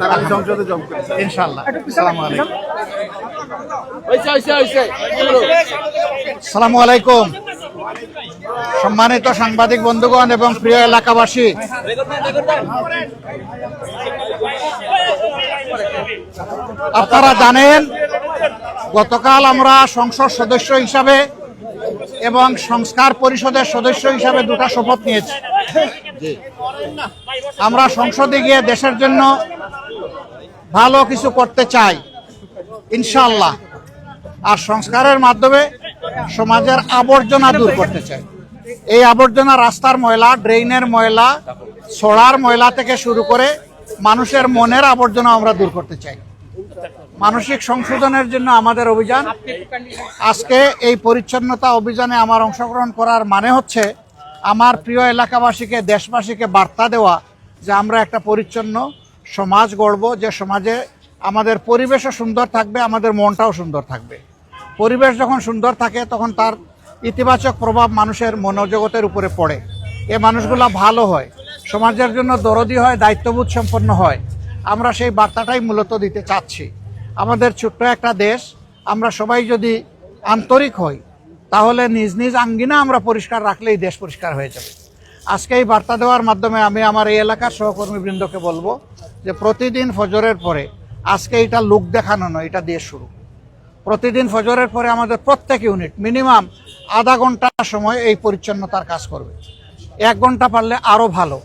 তারা সংসদে জব করেছে ইনশাআল্লাহ। আসসালামু আলাইকুম। আসসালামু আলাইকুম। সম্মানিত সাংবাদিক বন্ধুগণ এবং প্রিয় এলাকাবাসী, আপনারা জানেন গতকাল আমরা সংসদ সদস্য হিসাবে এবং সংস্কার পরিষদের সদস্য হিসাবে দুটো শপথ নিয়েছি। আমরা সংসদে গিয়ে দেশের জন্য ভালো কিছু করতে চাই ইনশাআল্লাহ, আর সংস্কারের মাধ্যমে সমাজের আবর্জনা দূর করতে চাই। এই আবর্জনা রাস্তার ময়লা, ড্রেইনের ময়লা, ছড়ার ময়লা থেকে শুরু করে মানুষের মনের আবর্জনা আমরা দূর করতে চাই। মানসিক সংশোধনের জন্য আমাদের অভিযান। আজকে এই পরিচ্ছন্নতা অভিযানে আমার অংশগ্রহণ করার মানে হচ্ছে আমার প্রিয় এলাকাবাসীকে, দেশবাসীকে বার্তা দেওয়া যে আমরা একটা পরিচ্ছন্ন সমাজ গড়ব, যে সমাজে আমাদের পরিবেশও সুন্দর থাকবে, আমাদের মনটাও সুন্দর থাকবে। পরিবেশ যখন সুন্দর থাকে তখন তার ইতিবাচক প্রভাব মানুষের মনোজগতের উপরে পড়ে। এ মানুষগুলো ভালো হয়, সমাজের জন্য দরদি হয়, দায়িত্ববোধ সম্পন্ন হয়। আমরা সেই বার্তাটাই মূলত দিতে চাচ্ছি। আমাদের ছোট্ট একটা দেশ, আমরা সবাই যদি আন্তরিক হই তাহলে নিজ নিজ আঙ্গিনা আমরা পরিষ্কার রাখলেই দেশ পরিষ্কার হয়ে যাবে। আজকে এই বার্তা দেওয়ার মাধ্যমে আমি আমার এই এলাকার সহকর্মীবৃন্দকে বলবো যে প্রতিদিন ফজরের পরে, আজকে এটা লোক দেখানো নয়, এটা দিয়ে শুরু। প্রতিদিন ফজরের পরে আমাদের প্রত্যেক ইউনিট মিনিমাম আধা ঘন্টা সময় এই পরিচ্ছন্নতার কাজ করবে। 1 ঘন্টা পারলে আরও ভালো।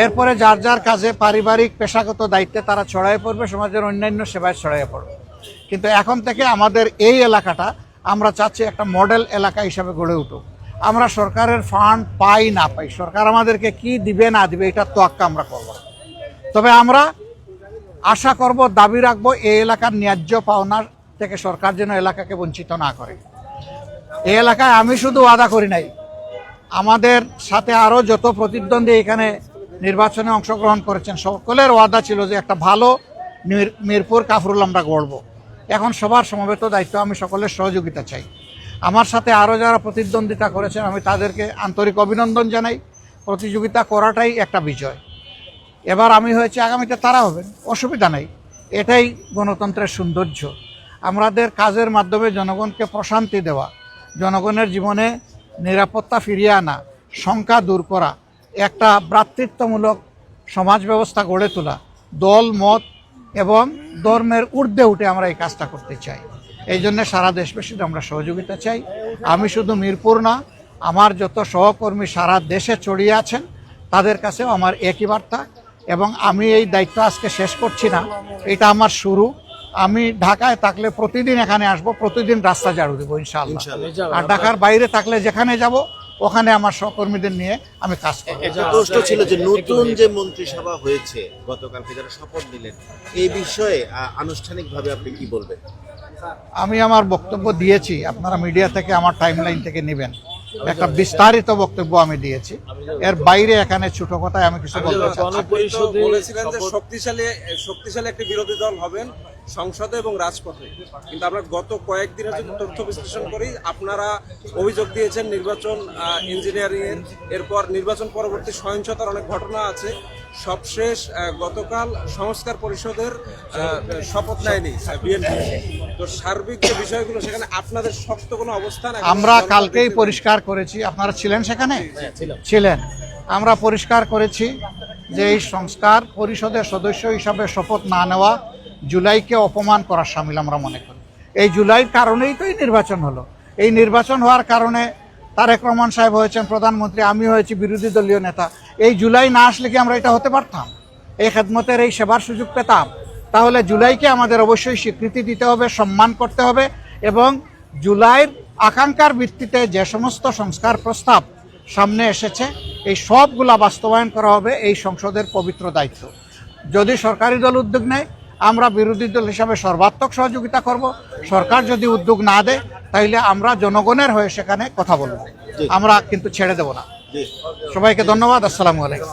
এরপরে যার যার কাজে, পারিবারিক পেশাগত দায়িত্বে তারা ছড়াইয়ে পড়বে, সমাজের অন্যান্য সেবায় ছড়াইয়ে পড়বে। কিন্তু এখন থেকে আমাদের এই এলাকাটা আমরা চাচ্ছি একটা মডেল এলাকা হিসাবে গড়ে উঠুক। আমরা সরকারের ফান্ড পাই না পাই, সরকার আমাদেরকে কি দিবে না দিবে এটা তোয়াক্কা আমরা করব না। তবে আমরা আশা করব, দাবি রাখবো এই এলাকার ন্যায্য পাওনার থেকে সরকার যেন এলাকাকে বঞ্চিত না করে। এই এলাকায় আমি শুধু ওয়াদা করি নাই, আমাদের সাথে আরও যত প্রতিদ্বন্দ্বী এখানে নির্বাচনে অংশগ্রহণ করেছেন সকলের ওয়াদা ছিল যে একটা ভালো মিরপুর কাফরুল আমরা গড়ব। এখন সবার সমবেত দায়িত্ব, আমি সকলের সহযোগিতা চাই। আমার সাথে আরও যারা প্রতিদ্বন্দ্বিতা করেছেন আমি তাদেরকে আন্তরিক অভিনন্দন জানাই। প্রতিযোগিতা করাটাই একটা বিজয়। এবার আমি হয়েছে, আগামীতে তারা হবেন, অসুবিধা নেই। এটাই গণতন্ত্রের সৌন্দর্য। আমাদের কাজের মাধ্যমে জনগণকে প্রশান্তি দেওয়া, জনগণের জীবনে নিরাপত্তা ফিরিয়ে আনা, শঙ্কা দূর করা, একটা ভ্রাতৃত্বমূলক সমাজ ব্যবস্থা গড়ে তোলা, দল মত এবং ধর্মের ঊর্ধ্বে উঠে আমরা এই কাজটা করতে চাই। এই জন্য সারা দেশবাসীর আমরা সহযোগিতা চাই। আমি শুধু মিরপুর না, আমার যত সহকর্মী সারা দেশে ছড়িয়ে আছেন তাদের কাছেও আমার একই বার্তা। এবং আমি এই দায়িত্ব আজকে শেষ করছি না, এটা আমার শুরু। আমি ঢাকায় থাকলে প্রতিদিন এখানে আসবো, প্রতিদিন রাস্তা ঝাড়ু দেবো ইনশাআল্লাহ। আর ঢাকার বাইরে থাকলে যেখানে যাব ওখানে আমার সহকর্মীদের নিয়ে আমি কাজ করব। একটা প্রশ্ন ছিল যে নতুন যে মন্ত্রিসভা হয়েছে গতকালকে যারা শপথ নিলেন, এই বিষয়ে আনুষ্ঠানিকভাবে আপনি কি বলবেন? আমি আমার বক্তব্য দিয়েছি, আপনারা মিডিয়া থেকে আমার টাইমলাইন থেকে নেবেন। একটা বিস্তারিত বক্তব্য আমি দিয়েছি, এর বাইরে এখানে ছোট কথায় আমি কিছু বলতে চাই। বলেছিলেন যে শক্তিশালী একটি বিরোধী দল হবেন সংসদে এবং রাজপথে, কিন্তু আমরা গত কয়েকদিনের যদি তথ্য বিশ্লেষণ করি, আপনারা অভিযোগ দিয়েছেন নির্বাচন ইঞ্জিনিয়ারিং এর, এরপর নির্বাচন পরবর্তী সহিংসতার অনেক ঘটনা আছে। সবশেষ গতকাল সংস্কার পরিষদের শপথ নেয়নি বিএনপি। তো সার্বিক যে বিষয়গুলো, সেখানে আপনাদের শক্ত কোনো অবস্থান? আমরা কালকেই পরিষ্কার করেছি, আপনারা ছিলেন সেখানে? ছিলেন। আমরা পরিষ্কার করেছি যে এই সংস্কার পরিষদের সদস্য হিসাবে শপথ না নেওয়া জুলাইকে অপমান করার শামিল আমরা মনে করি। এই জুলাইয়ের কারণেই তো এই নির্বাচন হলো। এই নির্বাচন হওয়ার কারণে তারেক রহমান সাহেব হয়েছেন প্রধানমন্ত্রী, আমি হয়েছি বিরোধী দলীয় নেতা। এই জুলাই না আসলে কি আমরা এটা হতে পারতাম? এই খেদমতের, এই সেবার সুযোগ পেতাম? তাহলে জুলাইকে আমাদের অবশ্যই স্বীকৃতি দিতে হবে, সম্মান করতে হবে। এবং জুলাইয়ের আকাঙ্ক্ষার ভিত্তিতে যে সমস্ত সংস্কার প্রস্তাব সামনে এসেছে এই সবগুলা বাস্তবায়ন করা হবে এই সংসদের পবিত্র দায়িত্ব। যদি সরকারি দল উদ্যোগ নেয়, আমরা বিরোধী দল হিসাবে সর্বাত্মক সহযোগিতা করব। সরকার যদি উদ্যোগ না দেয় তাইলে আমরা জনগণের হয়ে সেখানে কথা বলবো, আমরা কিন্তু ছেড়ে দেব না। সবাইকে ধন্যবাদ। আসসালামু আলাইকুম।